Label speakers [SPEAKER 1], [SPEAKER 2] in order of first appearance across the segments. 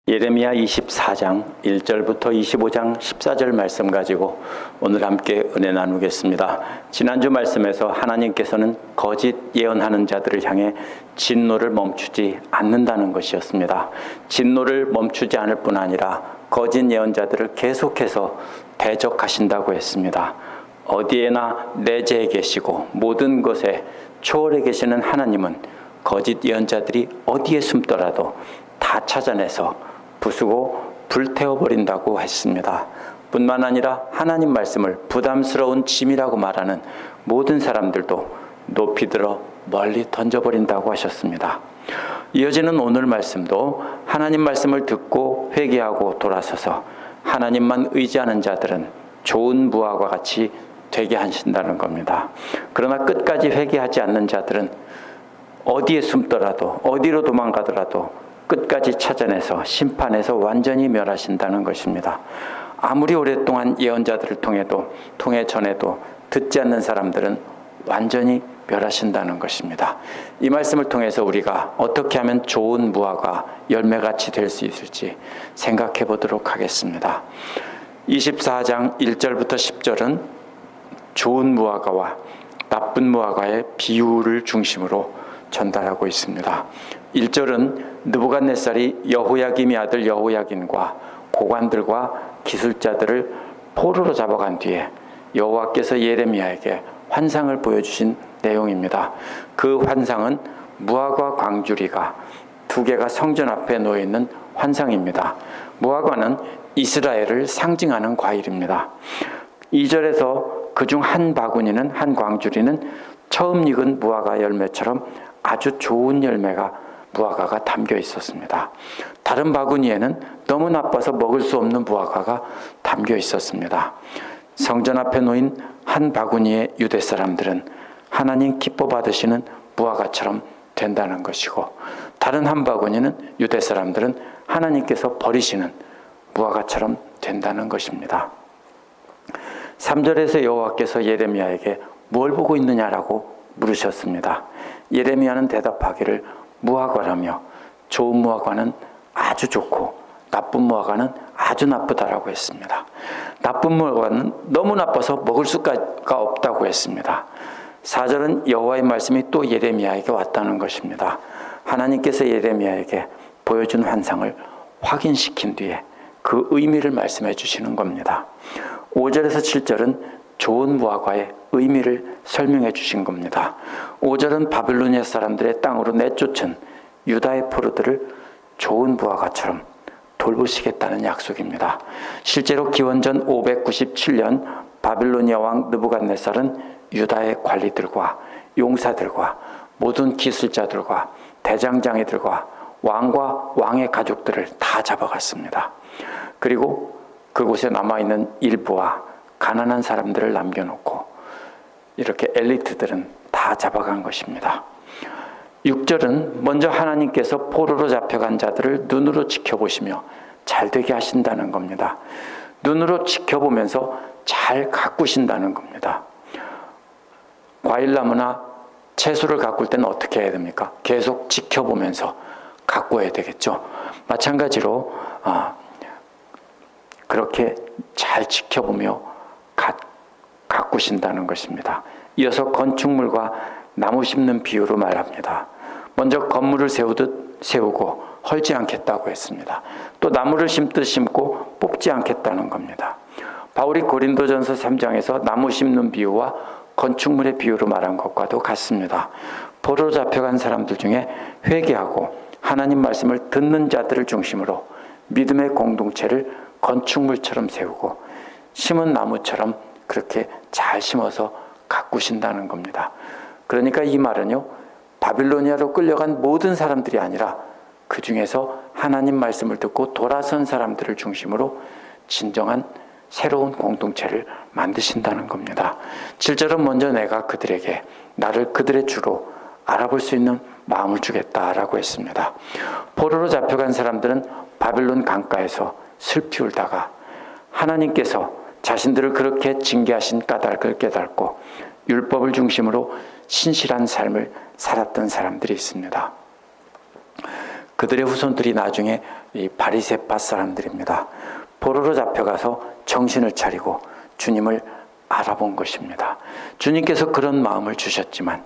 [SPEAKER 1] 예레미야 24장 1절부터 25장 14절 말씀 가지고 오늘 함께 은혜 나누겠습니다. 지난주 말씀에서 하나님께서는 거짓 예언하는 자들을 향해 진노를 멈추지 않는다는 것이었습니다. 진노를 멈추지 않을 뿐 아니라 거짓 예언자들을 계속해서 대적하신다고 했습니다. 어디에나 내재해 계시고 모든 것에 초월해 계시는 하나님은 거짓 예언자들이 어디에 숨더라도 다 찾아내서 부수고 불태워버린다고 했습니다. 뿐만 아니라 하나님 말씀을 부담스러운 짐이라고 말하는 모든 사람들도 높이 들어 멀리 던져버린다고 하셨습니다. 이어지는 오늘 말씀도 하나님 말씀을 듣고 회개하고 돌아서서 하나님만 의지하는 자들은 좋은 무화과 같이 되게 하신다는 겁니다. 그러나 끝까지 회개하지 않는 자들은 어디에 숨더라도 어디로 도망가더라도 끝까지 찾아내서 심판해서 완전히 멸하신다는 것입니다. 아무리 오랫동안 예언자들을 통해 전해도 듣지 않는 사람들은 완전히 멸하신다는 것입니다. 이 말씀을 통해서 우리가 어떻게 하면 좋은 무화과 열매같이 될 수 있을지 생각해 보도록 하겠습니다. 24장 1절부터 10절은 좋은 무화과와 나쁜 무화과의 비유를 중심으로 전달하고 있습니다. 1절은 느부갓네살이 여호야김의 아들 여호야긴과 고관들과 기술자들을 포로로 잡아간 뒤에 여호와께서 예레미야에게 환상을 보여주신 내용입니다. 그 환상은 무화과 광주리가 두 개가 성전 앞에 놓여있는 환상입니다. 무화과는 이스라엘을 상징하는 과일입니다. 2절에서 그중 한 바구니는 한 광주리는 처음 익은 무화과 열매처럼 아주 좋은 무화과가 담겨 있었습니다. 다른 바구니에는 너무 나빠서 먹을 수 없는 무화과가 담겨 있었습니다. 성전 앞에 놓인 한 바구니의 유대 사람들은 하나님 기뻐 받으시는 무화과처럼 된다는 것이고, 다른 한 바구니는 유대 사람들은 하나님께서 버리시는 무화과처럼 된다는 것입니다. 3절에서 여호와께서 예레미야에게 뭘 보고 있느냐라고 물으셨습니다. 예레미야는 대답하기를 무화과라며 좋은 무화과는 아주 좋고 나쁜 무화과는 아주 나쁘다라고 했습니다. 나쁜 무화과는 너무 나빠서 먹을 수가 없다고 했습니다. 4절은 여호와의 말씀이 또 예레미야에게 왔다는 것입니다. 하나님께서 예레미야에게 보여준 환상을 확인시킨 뒤에 그 의미를 말씀해 주시는 겁니다. 5절에서 7절은 좋은 무화과의 의미를 설명해 주신 겁니다. 5절은 바빌로니아 사람들의 땅으로 내쫓은 유다의 포로들을 좋은 무화과처럼 돌보시겠다는 약속입니다. 실제로 기원전 597년 바빌로니아 왕 느부갓네살은 유다의 관리들과 용사들과 모든 기술자들과 대장장이들과 왕과 왕의 가족들을 다 잡아갔습니다. 그리고 그곳에 남아있는 일부와 가난한 사람들을 남겨놓고 이렇게 엘리트들은 다 잡아간 것입니다. 6절은 먼저 하나님께서 포로로 잡혀간 자들을 눈으로 지켜보시며 잘되게 하신다는 겁니다. 눈으로 지켜보면서 잘 가꾸신다는 겁니다. 과일나무나 채소를 가꿀 때는 어떻게 해야 됩니까? 계속 지켜보면서 가꾸어야 되겠죠. 마찬가지로 그렇게 잘 지켜보며 가꾸신다는 것입니다. 이어서 건축물과 나무 심는 비유로 말합니다. 먼저 건물을 세우고 헐지 않겠다고 했습니다. 또 나무를 심듯 심고 뽑지 않겠다는 겁니다. 바울이 고린도전서 3장에서 나무 심는 비유와 건축물의 비유로 말한 것과도 같습니다. 포로로 잡혀간 사람들 중에 회개하고 하나님 말씀을 듣는 자들을 중심으로 믿음의 공동체를 건축물처럼 세우고 심은 나무처럼 그렇게 잘 심어서 가꾸신다는 겁니다. 그러니까 이 말은요, 바빌로니아로 끌려간 모든 사람들이 아니라 그 중에서 하나님 말씀을 듣고 돌아선 사람들을 중심으로 진정한 새로운 공동체를 만드신다는 겁니다. 7절은 먼저 내가 그들에게 나를 그들의 주로 알아볼 수 있는 마음을 주겠다라고 했습니다. 포로로 잡혀간 사람들은 바빌론 강가에서 슬피 울다가 하나님께서 자신들을 그렇게 징계하신 까닭을 깨닫고 율법을 중심으로 신실한 삶을 살았던 사람들이 있습니다. 그들의 후손들이 나중에 이 바리새파 사람들입니다. 포로로 잡혀가서 정신을 차리고 주님을 알아본 것입니다. 주님께서 그런 마음을 주셨지만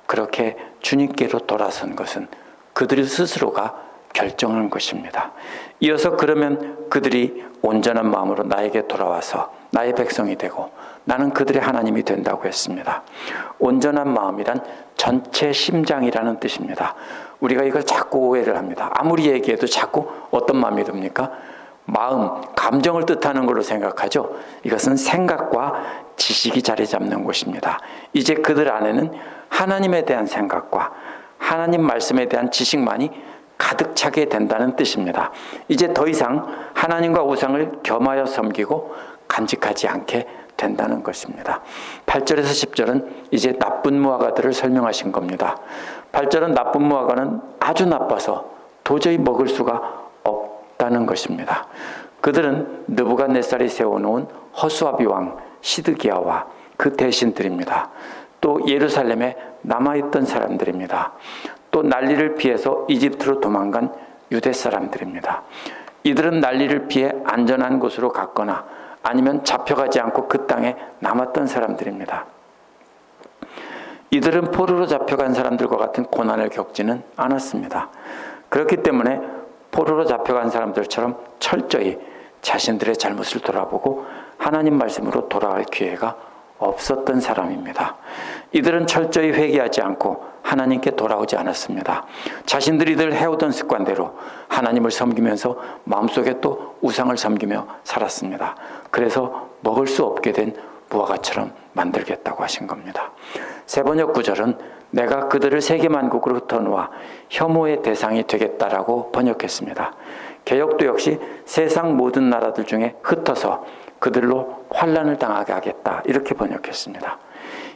[SPEAKER 1] 그렇게 주님께로 돌아선 것은 그들 스스로가 결정한 것입니다. 이어서 그러면 그들이 온전한 마음으로 나에게 돌아와서 나의 백성이 되고 나는 그들의 하나님이 된다고 했습니다. 온전한 마음이란 전체 심장이라는 뜻입니다. 우리가 이걸 자꾸 오해를 합니다. 아무리 얘기해도 자꾸 어떤 마음이 듭니까? 마음, 감정을 뜻하는 걸로 생각하죠. 이것은 생각과 지식이 자리 잡는 곳입니다. 이제 그들 안에는 하나님에 대한 생각과 하나님 말씀에 대한 지식만이 가득 차게 된다는 뜻입니다. 이제 더 이상 하나님과 우상을 겸하여 섬기고 간직하지 않게 된다는 것입니다. 8절에서 10절은 이제 나쁜 무화과들을 설명하신 겁니다. 8절은 나쁜 무화과는 아주 나빠서 도저히 먹을 수가 없다는 것입니다. 그들은 느부갓네살이 세워놓은 허수아비 왕 시드기야와 그 대신들입니다. 또 예루살렘에 남아있던 사람들입니다. 또 난리를 피해서 이집트로 도망간 유대 사람들입니다. 이들은 난리를 피해 안전한 곳으로 갔거나 아니면 잡혀가지 않고 그 땅에 남았던 사람들입니다. 이들은 포로로 잡혀간 사람들과 같은 고난을 겪지는 않았습니다. 그렇기 때문에 포로로 잡혀간 사람들처럼 철저히 자신들의 잘못을 돌아보고 하나님 말씀으로 돌아갈 기회가 없었던 사람입니다. 이들은 철저히 회개하지 않고 하나님께 돌아오지 않았습니다. 자신들이 늘 해오던 습관대로 하나님을 섬기면서 마음속에 또 우상을 섬기며 살았습니다. 그래서 먹을 수 없게 된 무화과처럼 만들겠다고 하신 겁니다. 세번역 구절은 내가 그들을 세계만국으로 흩어놓아 혐오의 대상이 되겠다라고 번역했습니다. 개역도 역시 세상 모든 나라들 중에 흩어서 그들로 환난을 당하게 하겠다 이렇게 번역했습니다.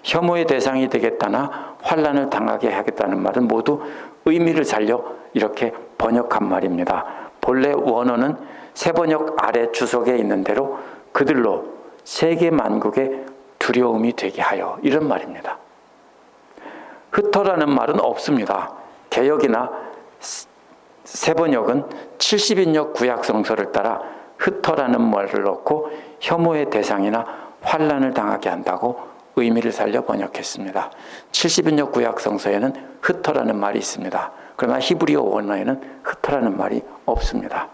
[SPEAKER 1] 혐오의 대상이 되겠다나 환난을 당하게 하겠다는 말은 모두 의미를 살려 이렇게 번역한 말입니다. 본래 원어는 세번역 아래 주석에 있는 대로 그들로 세계 만국의 두려움이 되게 하여 이런 말입니다. 흩어라는 말은 없습니다. 개역이나 세번역은 70인역 구약 성서를 따라 흩어라는 말을 넣고 혐오의 대상이나 환난을 당하게 한다고 의미를 살려 번역했습니다. 70인역 구약 성서에는 흩어라는 말이 있습니다. 그러나 히브리어 원어에는 흩어라는 말이 없습니다.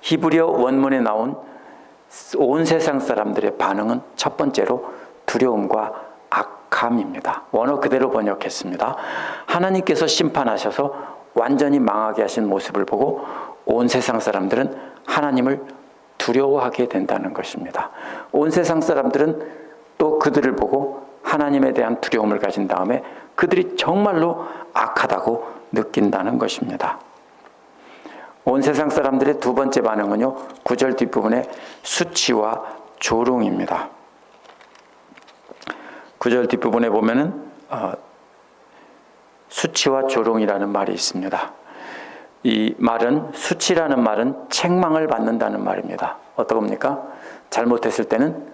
[SPEAKER 1] 히브리어 원문에 나온 온 세상 사람들의 반응은 첫 번째로 두려움과 악함입니다. 원어 그대로 번역했습니다. 하나님께서 심판하셔서 완전히 망하게 하신 모습을 보고 온 세상 사람들은 하나님을 두려워하게 된다는 것입니다. 온 세상 사람들은 또 그들을 보고 하나님에 대한 두려움을 가진 다음에 그들이 정말로 악하다고 느낀다는 것입니다. 온 세상 사람들의 두 번째 반응은요, 9절 뒷부분에 수치와 조롱입니다. 9절 뒷부분에 보면은 수치와 조롱이라는 말이 있습니다. 이 말은, 수치라는 말은 책망을 받는다는 말입니다. 어떤 겁니까? 잘못했을 때는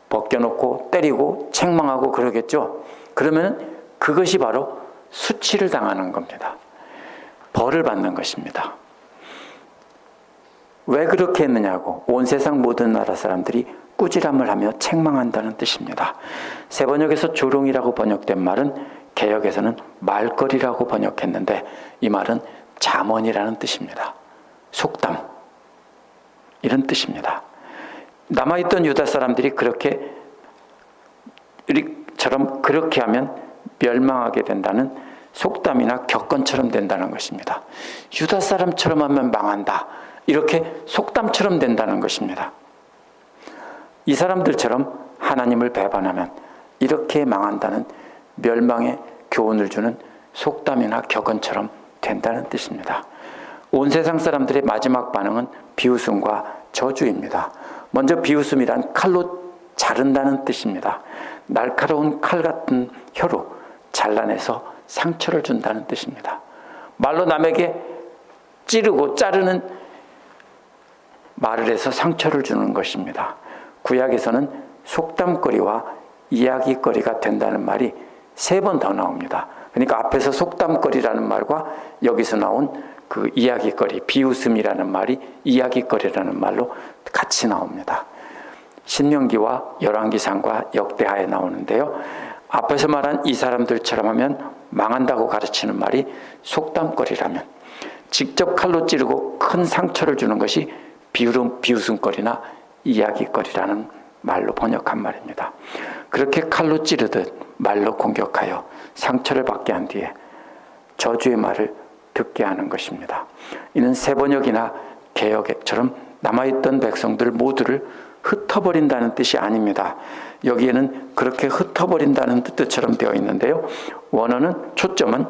[SPEAKER 1] 벗겨놓고 때리고 책망하고 그러겠죠. 그러면 그것이 바로 수치를 당하는 겁니다. 벌을 받는 것입니다. 왜 그렇게 했느냐고, 온 세상 모든 나라 사람들이 꾸지람을 하며 책망한다는 뜻입니다. 세번역에서 조롱이라고 번역된 말은 개역에서는 말거리라고 번역했는데 이 말은 잠언이라는 뜻입니다. 속담, 이런 뜻입니다. 남아있던 유다 사람들이 그렇게 하면 멸망하게 된다는 속담이나 격언처럼 된다는 것입니다. 유다 사람처럼 하면 망한다, 이렇게 속담처럼 된다는 것입니다. 이 사람들처럼 하나님을 배반하면 이렇게 망한다는 멸망의 교훈을 주는 속담이나 격언처럼 된다는 뜻입니다. 온 세상 사람들의 마지막 반응은 비웃음과 저주입니다. 먼저 비웃음이란 칼로 자른다는 뜻입니다. 날카로운 칼 같은 혀로 잘라내서 상처를 준다는 뜻입니다. 말로 남에게 찌르고 자르는 말을 해서 상처를 주는 것입니다. 구약에서는 속담거리와 이야기거리가 된다는 말이 3번 더 나옵니다. 그러니까 앞에서 속담거리라는 말과 여기서 나온 그 이야기거리, 비웃음이라는 말이 이야기거리라는 말로 같이 나옵니다. 신명기와 열왕기상과 역대하에 나오는데요. 앞에서 말한 이 사람들처럼 하면 망한다고 가르치는 말이 속담거리라면, 직접 칼로 찌르고 큰 상처를 주는 것이 비웃음거리나 이야기거리라는 말로 번역한 말입니다. 그렇게 칼로 찌르듯 말로 공격하여 상처를 받게 한 뒤에 저주의 말을 듣게 하는 것입니다. 이는 새번역이나 개역처럼 남아있던 백성들 모두를 흩어버린다는 뜻이 아닙니다. 여기에는 그렇게 흩어버린다는 뜻처럼 되어 있는데요. 원어는, 초점은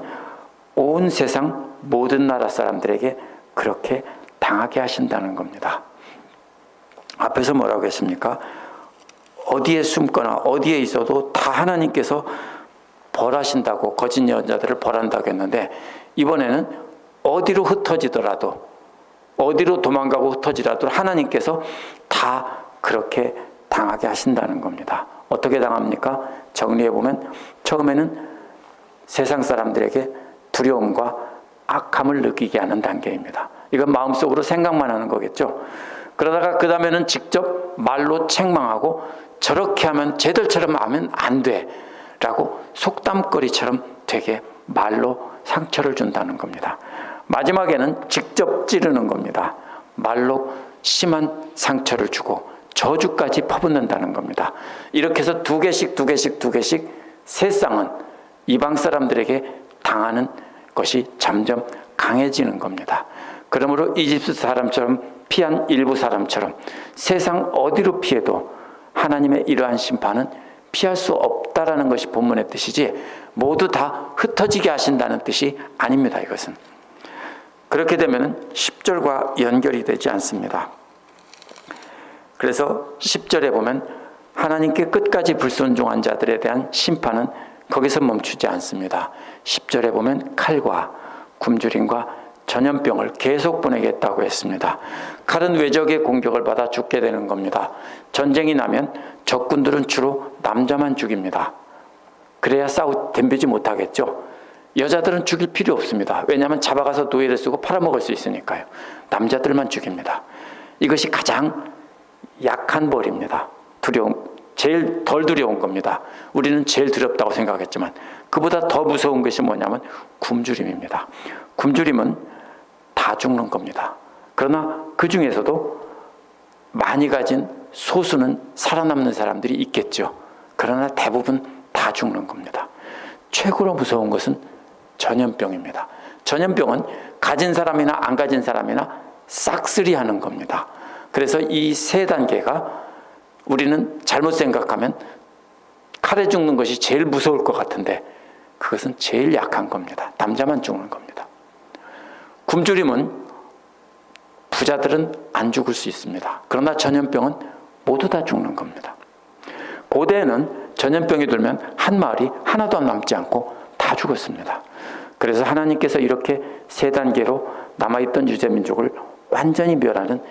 [SPEAKER 1] 온 세상 모든 나라 사람들에게 그렇게 당하게 하신다는 겁니다. 앞에서 뭐라고 했습니까? 어디에 숨거나 어디에 있어도 다 하나님께서 벌하신다고, 거짓 예언자들을 벌한다고 했는데, 이번에는 어디로 흩어지더라도, 어디로 도망가고 흩어지더라도 하나님께서 다 그렇게 당하게 하신다는 겁니다. 어떻게 당합니까? 정리해보면 처음에는 세상 사람들에게 두려움과 악함을 느끼게 하는 단계입니다. 이건 마음속으로 생각만 하는 거겠죠. 그러다가 그 다음에는 직접 말로 책망하고, 저렇게 하면, 쟤들처럼 하면 안 돼 라고 속담거리처럼 되게 말로 상처를 준다는 겁니다. 마지막에는 직접 찌르는 겁니다. 말로 심한 상처를 주고 저주까지 퍼붓는다는 겁니다. 이렇게 해서 두 개씩 세상은 이방 사람들에게 당하는 것이 점점 강해지는 겁니다. 그러므로 이집트 사람처럼 피한 일부 사람처럼 세상 어디로 피해도 하나님의 이러한 심판은 피할 수 없다라는 것이 본문의 뜻이지, 모두 다 흩어지게 하신다는 뜻이 아닙니다. 이것은 그렇게 되면 10절과 연결이 되지 않습니다. 그래서 10절에 보면 하나님께 끝까지 불순종한 자들에 대한 심판은 거기서 멈추지 않습니다. 10절에 보면 칼과 굶주림과 전염병을 계속 보내겠다고 했습니다. 칼은 외적의 공격을 받아 죽게 되는 겁니다. 전쟁이 나면 적군들은 주로 남자만 죽입니다. 그래야 덤비지 못하겠죠. 여자들은 죽일 필요 없습니다. 왜냐하면 잡아가서 노예를 쓰고 팔아먹을 수 있으니까요. 남자들만 죽입니다. 이것이 가장 약한 벌입니다. 제일 덜 두려운 겁니다. 우리는 제일 두렵다고 생각했지만 그보다 더 무서운 것이 뭐냐면 굶주림입니다. 굶주림은 다 죽는 겁니다. 그러나 그 중에서도 많이 가진 소수는 살아남는 사람들이 있겠죠. 그러나 대부분 다 죽는 겁니다. 최고로 무서운 것은 전염병입니다. 전염병은 가진 사람이나 안 가진 사람이나 싹쓸이하는 겁니다. 그래서 이 3단계가 우리는 잘못 생각하면 칼에 죽는 것이 제일 무서울 것 같은데 그것은 제일 약한 겁니다. 남자만 죽는 겁니다. 굶주림은 부자들은 안 죽을 수 있습니다. 그러나 전염병은 모두 다 죽는 겁니다. 고대에는 전염병이 들면 한 마을이 하나도 남지 않고 다 죽었습니다. 그래서 하나님께서 이렇게 3단계로 남아있던 유대민족을 완전히 멸하는,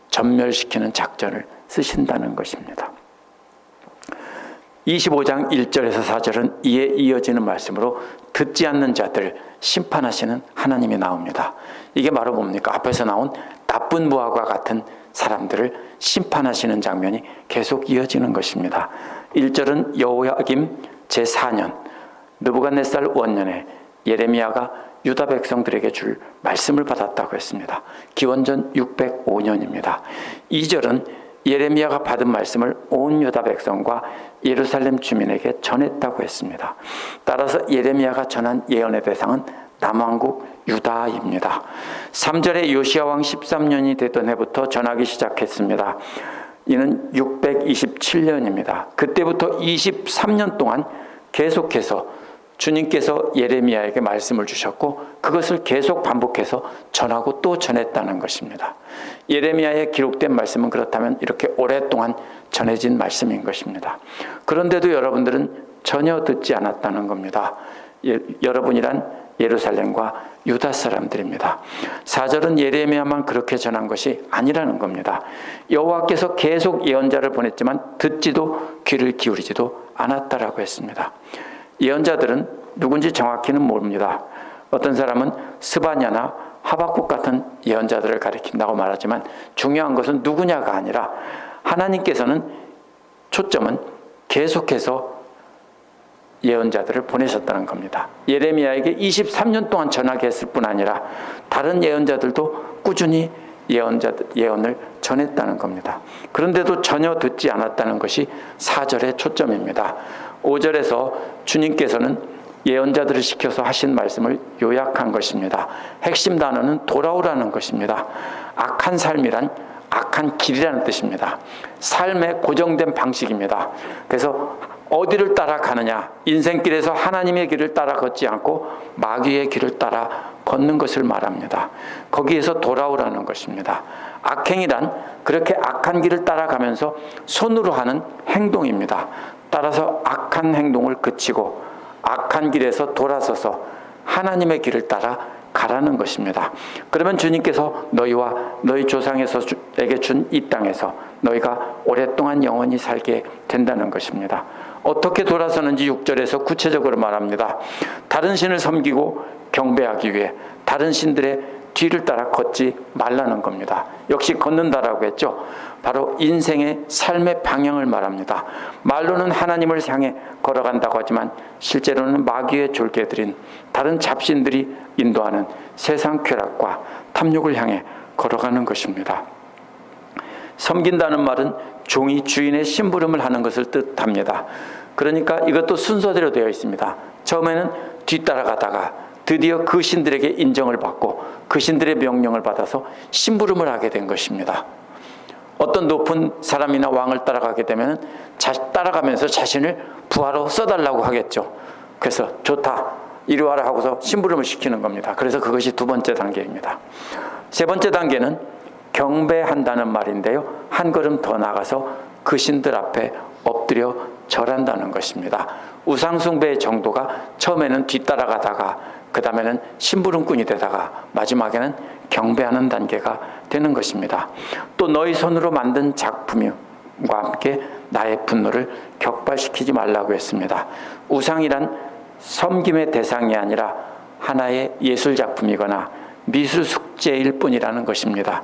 [SPEAKER 1] 전멸시키는 작전을 쓰신다는 것입니다. 25장 1절에서 4절은 이에 이어지는 말씀으로 듣지 않는 자들 심판하시는 하나님이 나옵니다. 이게 바로 뭡니까? 앞에서 나온 나쁜 부하와 같은 사람들을 심판하시는 장면이 계속 이어지는 것입니다. 1절은 여호야김 제4년 느부갓네살 원년에 예레미야가 유다 백성들에게 줄 말씀을 받았다고 했습니다. 기원전 605년입니다. 2절은 예레미야가 받은 말씀을 온 유다 백성과 예루살렘 주민에게 전했다고 했습니다. 따라서 예레미야가 전한 예언의 대상은 남왕국 유다입니다. 3절에 요시야 왕 13년이 되던 해부터 전하기 시작했습니다. 이는 627년입니다. 그때부터 23년 동안 계속해서 주님께서 예레미야에게 말씀을 주셨고 그것을 계속 반복해서 전하고 또 전했다는 것입니다. 예레미야에 기록된 말씀은 그렇다면 이렇게 오랫동안 전해진 말씀인 것입니다. 그런데도 여러분들은 전혀 듣지 않았다는 겁니다. 여러분이란 예루살렘과 유다 사람들입니다. 4절은 예레미야만 그렇게 전한 것이 아니라는 겁니다. 여호와께서 계속 예언자를 보냈지만 듣지도 귀를 기울이지도 않았다라고 했습니다. 예언자들은 누군지 정확히는 모릅니다. 어떤 사람은 스바냐나 하박국 같은 예언자들을 가리킨다고 말하지만 중요한 것은 누구냐가 아니라 하나님께서는 초점은 계속해서 예언자들을 보내셨다는 겁니다. 예레미야에게 23년 동안 전하게 했을 뿐 아니라 다른 예언자들도 꾸준히 예언을 전했다는 겁니다. 그런데도 전혀 듣지 않았다는 것이 4절의 초점입니다. 5절에서 주님께서는 예언자들을 시켜서 하신 말씀을 요약한 것입니다. 핵심 단어는 돌아오라는 것입니다. 악한 삶이란 악한 길이라는 뜻입니다. 삶의 고정된 방식입니다. 그래서 어디를 따라가느냐, 인생길에서 하나님의 길을 따라 걷지 않고 마귀의 길을 따라 걷는 것을 말합니다. 거기에서 돌아오라는 것입니다. 악행이란 그렇게 악한 길을 따라가면서 손으로 하는 행동입니다. 따라서 악한 행동을 그치고 악한 길에서 돌아서서 하나님의 길을 따라 가라는 것입니다. 그러면 주님께서 너희와 너희 조상에게 준 이 땅에서 너희가 오랫동안 영원히 살게 된다는 것입니다. 어떻게 돌아서는지 6절에서 구체적으로 말합니다. 다른 신을 섬기고 경배하기 위해 다른 신들의 뒤를 따라 걷지 말라는 겁니다. 역시 걷는다라고 했죠. 바로 인생의 삶의 방향을 말합니다. 말로는 하나님을 향해 걸어간다고 하지만 실제로는 마귀의 졸개들인 다른 잡신들이 인도하는 세상 쾌락과 탐욕을 향해 걸어가는 것입니다. 섬긴다는 말은 종이 주인의 심부름을 하는 것을 뜻합니다. 그러니까 이것도 순서대로 되어 있습니다. 처음에는 뒤따라가다가 드디어 그 신들에게 인정을 받고 그 신들의 명령을 받아서 심부름을 하게 된 것입니다. 어떤 높은 사람이나 왕을 따라가게 되면 따라가면서 자신을 부하로 써달라고 하겠죠. 그래서 좋다, 이리 와라 하고서 심부름을 시키는 겁니다. 그래서 그것이 두 번째 단계입니다. 세 번째 단계는 경배한다는 말인데요. 한 걸음 더 나가서 그 신들 앞에 엎드려 절한다는 것입니다. 우상숭배의 정도가 처음에는 뒤따라가다가 그 다음에는 심부름꾼이 되다가 마지막에는 경배하는 단계가 되는 것입니다. 또 너희 손으로 만든 작품과 함께 나의 분노를 격발시키지 말라고 했습니다. 우상이란 섬김의 대상이 아니라 하나의 예술 작품이거나 미술 숙제일 뿐이라는 것입니다.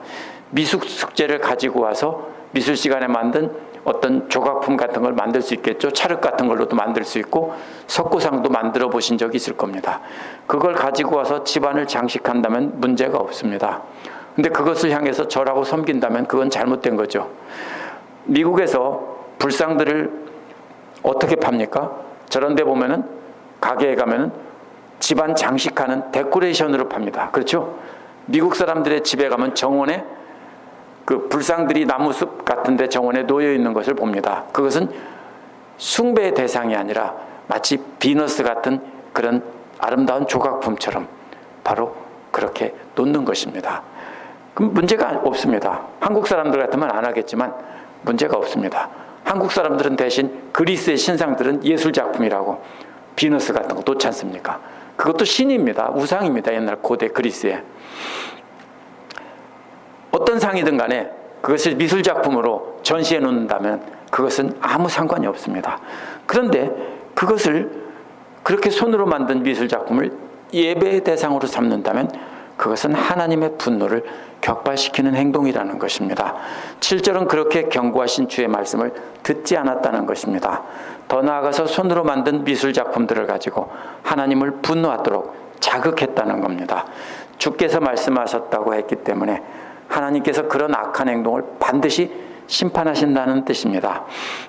[SPEAKER 1] 미술 숙제를 가지고 와서 미술 시간에 만든 어떤 조각품 같은 걸 만들 수 있겠죠. 찰흙 같은 걸로도 만들 수 있고 석고상도 만들어 보신 적이 있을 겁니다. 그걸 가지고 와서 집안을 장식한다면 문제가 없습니다. 근데 그것을 향해서 절하고 섬긴다면 그건 잘못된 거죠. 미국에서 불상들을 어떻게 팝니까? 저런 데 보면은 가게에 가면은 집안 장식하는 데코레이션으로 팝니다. 그렇죠? 미국 사람들의 집에 가면 정원에 그 불상들이 나무숲 같은 데 정원에 놓여 있는 것을 봅니다. 그것은 숭배의 대상이 아니라 마치 비너스 같은 그런 아름다운 조각품처럼 바로 그렇게 놓는 것입니다. 그럼 문제가 없습니다. 한국 사람들 같으면 안 하겠지만 문제가 없습니다. 한국 사람들은 대신 그리스의 신상들은 예술작품이라고 비너스 같은 거 놓지 않습니까? 그것도 신입니다. 우상입니다. 옛날 고대 그리스에. 어떤 상이든 간에 그것을 미술작품으로 전시해 놓는다면 그것은 아무 상관이 없습니다. 그런데 그것을 그렇게 손으로 만든 미술작품을 예배의 대상으로 삼는다면 그것은 하나님의 분노를 격발시키는 행동이라는 것입니다. 7절은 그렇게 경고하신 주의 말씀을 듣지 않았다는 것입니다. 더 나아가서 손으로 만든 미술작품들을 가지고 하나님을 분노하도록 자극했다는 겁니다. 주께서 말씀하셨다고 했기 때문에 하나님께서 그런 악한 행동을 반드시 심판하신다는 뜻입니다.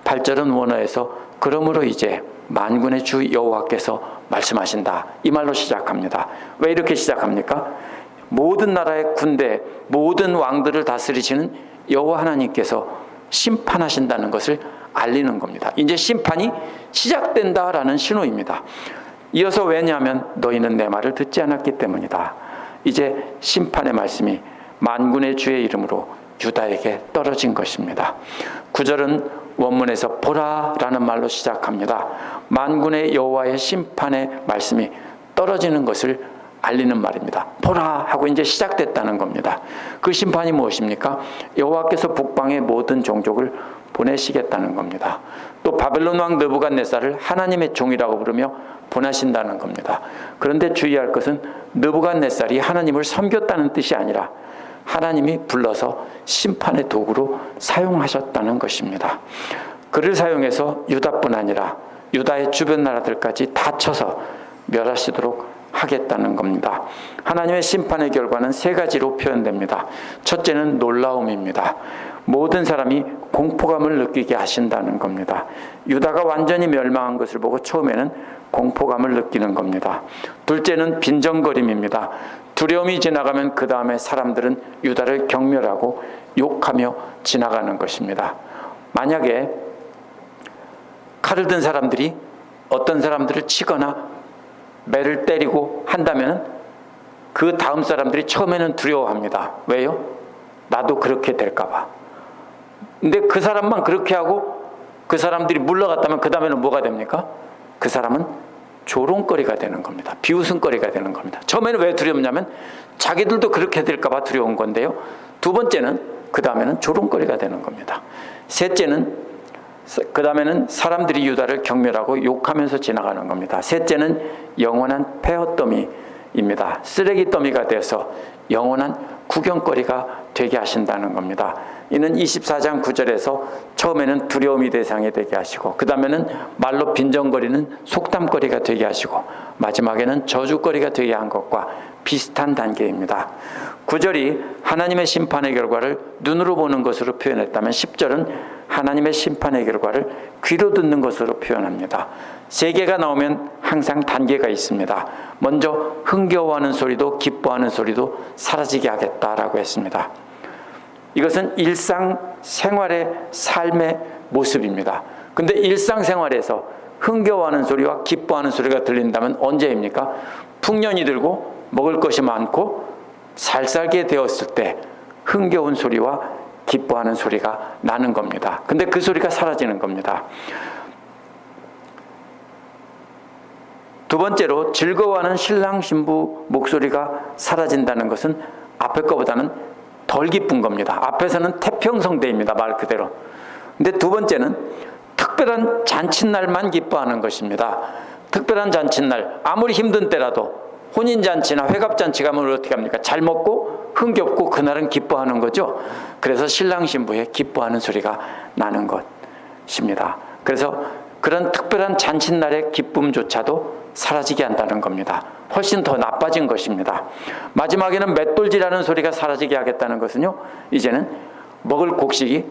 [SPEAKER 1] 8절은 원어에서 그러므로 이제 만군의 주 여호와께서 말씀하신다, 이 말로 시작합니다. 왜 이렇게 시작합니까? 모든 나라의 군대, 모든 왕들을 다스리시는 여호와 하나님께서 심판하신다는 것을 알리는 겁니다. 이제 심판이 시작된다라는 신호입니다. 이어서 왜냐하면 너희는 내 말을 듣지 않았기 때문이다. 이제 심판의 말씀이 만군의 주의 이름으로 유다에게 떨어진 것입니다. 9절은 원문에서 보라라는 말로 시작합니다. 만군의 여호와의 심판의 말씀이 떨어지는 것을 알리는 말입니다. 보라 하고 이제 시작됐다는 겁니다. 그 심판이 무엇입니까? 여호와께서 북방의 모든 종족을 보내시겠다는 겁니다. 또 바벨론 왕 느부갓네살을 하나님의 종이라고 부르며 보내신다는 겁니다. 그런데 주의할 것은 느부갓네살이 하나님을 섬겼다는 뜻이 아니라 하나님이 불러서 심판의 도구로 사용하셨다는 것입니다. 그를 사용해서 유다뿐 아니라 유다의 주변 나라들까지 다 쳐서 멸하시도록 하겠다는 겁니다. 하나님의 심판의 결과는 세 가지로 표현됩니다. 첫째는 놀라움입니다. 모든 사람이 공포감을 느끼게 하신다는 겁니다. 유다가 완전히 멸망한 것을 보고 처음에는 공포감을 느끼는 겁니다. 둘째는 빈정거림입니다. 두려움이 지나가면 그 다음에 사람들은 유다를 경멸하고 욕하며 지나가는 것입니다. 만약에 칼을 든 사람들이 어떤 사람들을 치거나 매를 때리고 한다면 그 다음 사람들이 처음에는 두려워합니다. 왜요? 나도 그렇게 될까 봐. 근데 그 사람만 그렇게 하고 그 사람들이 물러갔다면 그 다음에는 뭐가 됩니까? 그 사람은 조롱거리가 되는 겁니다. 비웃음거리가 되는 겁니다. 처음에는 왜 두렵냐면 자기들도 그렇게 될까 봐 두려운 건데요. 두 번째는 그 다음에는 조롱거리가 되는 겁니다. 셋째는 그 다음에는 사람들이 유다를 경멸하고 욕하면서 지나가는 겁니다. 셋째는 영원한 폐허더미입니다. 쓰레기 더미가 돼서 영원한 구경거리가 되게 하신다는 겁니다. 이는 24장 9절에서 처음에는 두려움이 대상이 되게 하시고 그 다음에는 말로 빈정거리는 속담거리가 되게 하시고 마지막에는 저주거리가 되게 한 것과 비슷한 단계입니다. 9절이 하나님의 심판의 결과를 눈으로 보는 것으로 표현했다면 10절은 하나님의 심판의 결과를 귀로 듣는 것으로 표현합니다. 세 개가 나오면 항상 단계가 있습니다. 먼저 흥겨워하는 소리도 기뻐하는 소리도 사라지게 하겠다라고 했습니다. 이것은 일상생활의 삶의 모습입니다. 근데 일상생활에서 흥겨워하는 소리와 기뻐하는 소리가 들린다면 언제입니까? 풍년이 들고 먹을 것이 많고 잘 살게 되었을 때 흥겨운 소리와 기뻐하는 소리가 나는 겁니다. 근데 그 소리가 사라지는 겁니다. 두 번째로 즐거워하는 신랑 신부 목소리가 사라진다는 것은 앞에 거보다는 덜 기쁜 겁니다. 앞에서는 태평성대입니다. 말 그대로. 근데 두 번째는 특별한 잔칫날만 기뻐하는 것입니다. 특별한 잔칫날, 아무리 힘든 때라도 혼인잔치나 회갑잔치 가면 어떻게 합니까? 잘 먹고 흥겹고 그날은 기뻐하는 거죠. 그래서 신랑 신부의 기뻐하는 소리가 나는 것입니다. 그래서 그런 특별한 잔칫날의 기쁨조차도 사라지게 한다는 겁니다. 훨씬 더 나빠진 것입니다. 마지막에는 맷돌질하는 소리가 사라지게 하겠다는 것은요, 이제는 먹을 곡식이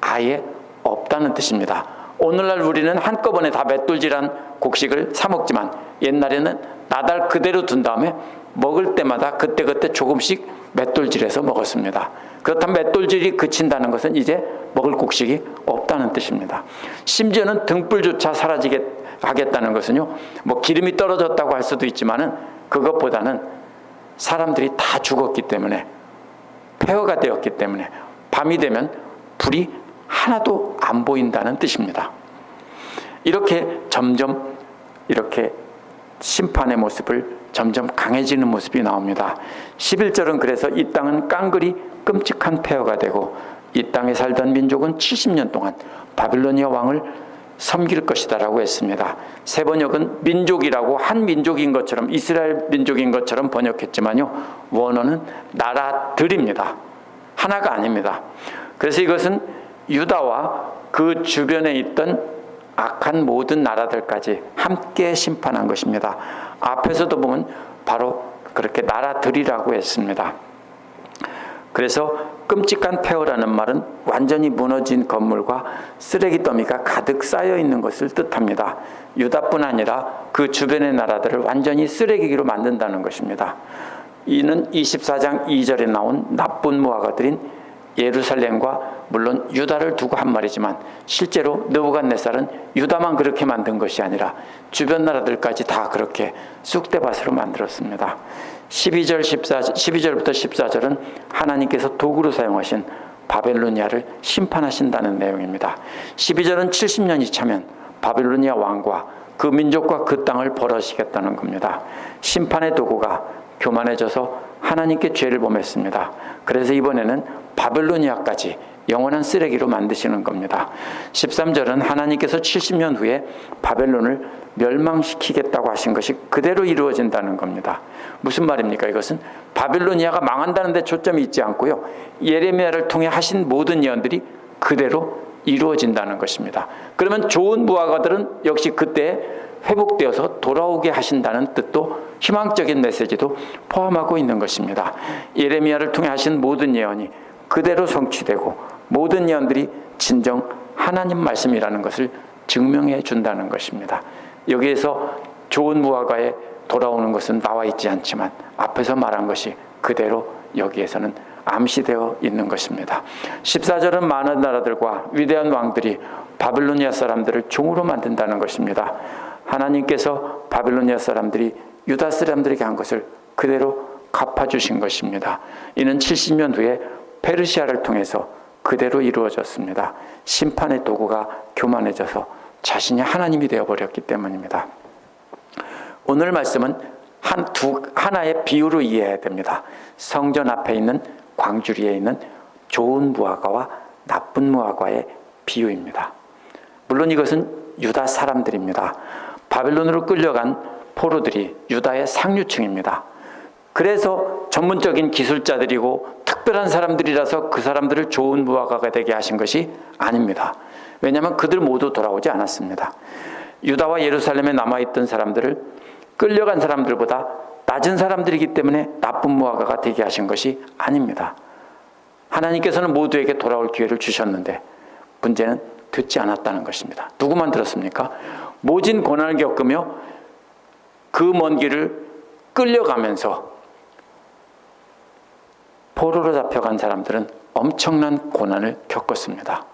[SPEAKER 1] 아예 없다는 뜻입니다. 오늘날 우리는 한꺼번에 다 맷돌질한 곡식을 사 먹지만 옛날에는 나달 그대로 둔 다음에 먹을 때마다 그때그때 조금씩 맷돌질해서 먹었습니다. 그렇다면 맷돌질이 그친다는 것은 이제 먹을 곡식이 없다는 뜻입니다. 심지어는 등불조차 사라지게 하겠다는 것은요, 뭐 기름이 떨어졌다고 할 수도 있지만은 그것보다는 사람들이 다 죽었기 때문에 폐허가 되었기 때문에 밤이 되면 불이 하나도 안 보인다는 뜻입니다. 이렇게 점점 이렇게 심판의 모습을 점점 강해지는 모습이 나옵니다. 11절은 그래서 이 땅은 깡그리 끔찍한 폐허가 되고 이 땅에 살던 민족은 70년 동안 바빌로니아 왕을 섬길 것이다 라고 했습니다. 세 번역은 민족이라고 한 민족인 것처럼 이스라엘 민족인 것처럼 번역했지만요, 원어는 나라들입니다. 하나가 아닙니다. 그래서 이것은 유다와 그 주변에 있던 악한 모든 나라들까지 함께 심판한 것입니다. 앞에서도 보면 바로 그렇게 나라들이라고 했습니다. 그래서 끔찍한 폐허라는 말은 완전히 무너진 건물과 쓰레기 더미가 가득 쌓여 있는 것을 뜻합니다. 유다뿐 아니라 그 주변의 나라들을 완전히 쓰레기로 만든다는 것입니다. 이는 24장 2절에 나온 나쁜 무화과들인 예루살렘과 물론 유다를 두고 한 말이지만 실제로 느부갓네살은 유다만 그렇게 만든 것이 아니라 주변 나라들까지 다 그렇게 쑥대밭으로 만들었습니다. 12절부터 14절은 하나님께서 도구로 사용하신 바벨로니아를 심판하신다는 내용입니다. 12절은 70년이 차면 바벨로니아 왕과 그 민족과 그 땅을 벌하시겠다는 겁니다. 심판의 도구가 교만해져서 하나님께 죄를 범했습니다. 그래서 이번에는 바벨로니아까지 영원한 쓰레기로 만드시는 겁니다. 13절은 하나님께서 70년 후에 바벨론을 멸망시키겠다고 하신 것이 그대로 이루어진다는 겁니다. 무슨 말입니까? 이것은 바빌로니아가 망한다는 데 초점이 있지 않고요, 예레미야를 통해 하신 모든 예언들이 그대로 이루어진다는 것입니다. 그러면 좋은 무화과들은 역시 그때 회복되어서 돌아오게 하신다는 뜻도, 희망적인 메시지도 포함하고 있는 것입니다. 예레미야를 통해 하신 모든 예언이 그대로 성취되고 모든 예언들이 진정 하나님 말씀이라는 것을 증명해 준다는 것입니다. 여기에서 좋은 무화과에 돌아오는 것은 나와 있지 않지만 앞에서 말한 것이 그대로 여기에서는 암시되어 있는 것입니다. 14절은 많은 나라들과 위대한 왕들이 바빌로니아 사람들을 종으로 만든다는 것입니다. 하나님께서 바빌로니아 사람들이 유다 사람들에게 한 것을 그대로 갚아주신 것입니다. 이는 70년 후에 페르시아를 통해서 그대로 이루어졌습니다. 심판의 도구가 교만해져서 자신이 하나님이 되어버렸기 때문입니다. 오늘 말씀은 하나의 비유로 이해해야 됩니다. 성전 앞에 있는 광주리에 있는 좋은 무화과와 나쁜 무화과의 비유입니다. 물론 이것은 유다 사람들입니다. 바빌론으로 끌려간 포로들이 유다의 상류층입니다. 그래서 전문적인 기술자들이고 특별한 사람들이라서 그 사람들을 좋은 무화과가 되게 하신 것이 아닙니다. 왜냐하면 그들 모두 돌아오지 않았습니다. 유다와 예루살렘에 남아있던 사람들을 끌려간 사람들보다 낮은 사람들이기 때문에 나쁜 무화과가 되게 하신 것이 아닙니다. 하나님께서는 모두에게 돌아올 기회를 주셨는데 문제는 듣지 않았다는 것입니다. 누구만 들었습니까? 모진 고난을 겪으며 그 먼 길을 끌려가면서 포로로 잡혀간 사람들은 엄청난 고난을 겪었습니다.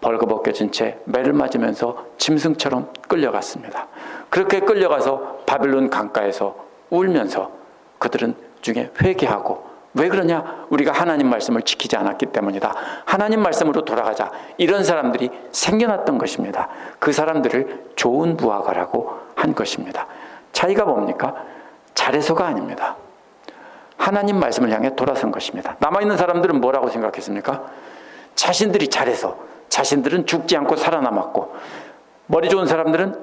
[SPEAKER 1] 벌거벗겨진 채 매를 맞으면서 짐승처럼 끌려갔습니다. 그렇게 끌려가서 바빌론 강가에서 울면서 그들은 중에 회개하고, 왜 그러냐? 우리가 하나님 말씀을 지키지 않았기 때문이다. 하나님 말씀으로 돌아가자. 이런 사람들이 생겨났던 것입니다. 그 사람들을 좋은 무화과라고 한 것입니다. 차이가 뭡니까? 잘해서가 아닙니다. 하나님 말씀을 향해 돌아선 것입니다. 남아있는 사람들은 뭐라고 생각했습니까? 자신들이 잘해서, 자신들은 죽지 않고 살아남았고, 머리 좋은 사람들은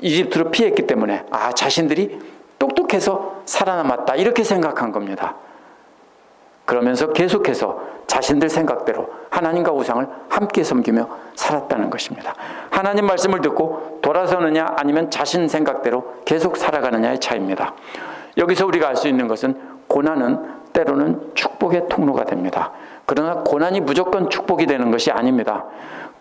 [SPEAKER 1] 이집트로 피했기 때문에 자신들이 똑똑해서 살아남았다, 이렇게 생각한 겁니다. 그러면서 계속해서 자신들 생각대로 하나님과 우상을 함께 섬기며 살았다는 것입니다. 하나님 말씀을 듣고 돌아서느냐 아니면 자신 생각대로 계속 살아가느냐의 차이입니다. 여기서 우리가 알 수 있는 것은 고난은 때로는 축복의 통로가 됩니다. 그러나 고난이 무조건 축복이 되는 것이 아닙니다.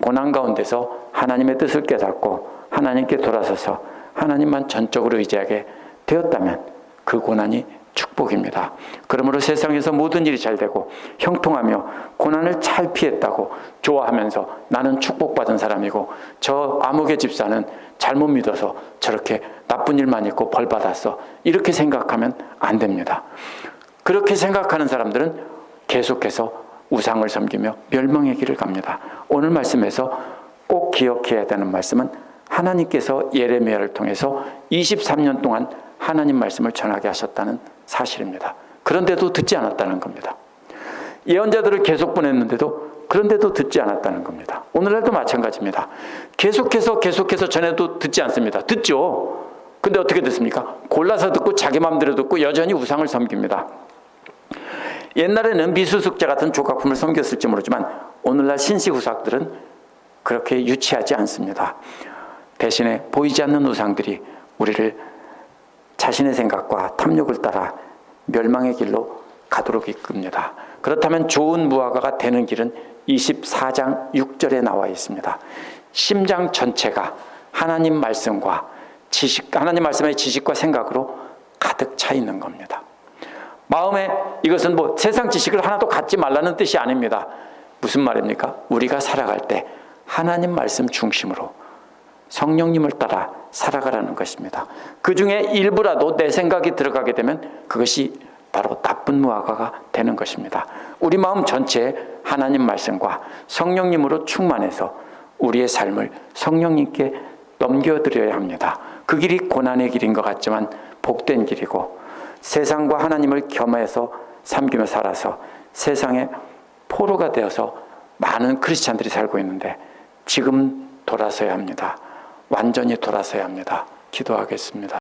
[SPEAKER 1] 고난 가운데서 하나님의 뜻을 깨닫고 하나님께 돌아서서 하나님만 전적으로 의지하게 되었다면 그 고난이 축복입니다. 그러므로 세상에서 모든 일이 잘 되고 형통하며 고난을 잘 피했다고 좋아하면서 나는 축복받은 사람이고 저 아무개 집사는 잘못 믿어서 저렇게 나쁜 일만 있고 벌 받았어, 이렇게 생각하면 안 됩니다. 그렇게 생각하는 사람들은 계속해서 우상을 섬기며 멸망의 길을 갑니다. 오늘 말씀에서 꼭 기억해야 되는 말씀은 하나님께서 예레미야를 통해서 23년 동안 하나님 말씀을 전하게 하셨다는 사실입니다. 그런데도 듣지 않았다는 겁니다. 예언자들을 계속 보냈는데도 그런데도 듣지 않았다는 겁니다. 오늘날도 마찬가지입니다. 계속해서 전해도 듣지 않습니다. 듣죠. 근데 어떻게 듣습니까? 골라서 듣고 자기 마음대로 듣고 여전히 우상을 섬깁니다. 옛날에는 미수습자 같은 조각품을 섬겼을지 모르지만 오늘날 신시후삭들은 그렇게 유치하지 않습니다. 대신에 보이지 않는 우상들이 우리를 자신의 생각과 탐욕을 따라 멸망의 길로 가도록 이끕니다. 그렇다면 좋은 무화과가 되는 길은 24장 6절에 나와 있습니다. 심장 전체가 하나님 말씀과 하나님 말씀의 지식과 생각으로 가득 차 있는 겁니다. 마음에, 이것은 세상 지식을 하나도 갖지 말라는 뜻이 아닙니다. 무슨 말입니까? 우리가 살아갈 때 하나님 말씀 중심으로 성령님을 따라 살아가라는 것입니다. 그 중에 일부라도 내 생각이 들어가게 되면 그것이 바로 나쁜 무화과가 되는 것입니다. 우리 마음 전체에 하나님 말씀과 성령님으로 충만해서 우리의 삶을 성령님께 넘겨드려야 합니다. 그 길이 고난의 길인 것 같지만 복된 길이고, 세상과 하나님을 겸해서 섬기며 살아서 세상의 포로가 되어서 많은 크리스찬들이 살고 있는데 지금 돌아서야 합니다. 완전히 돌아서야 합니다. 기도하겠습니다.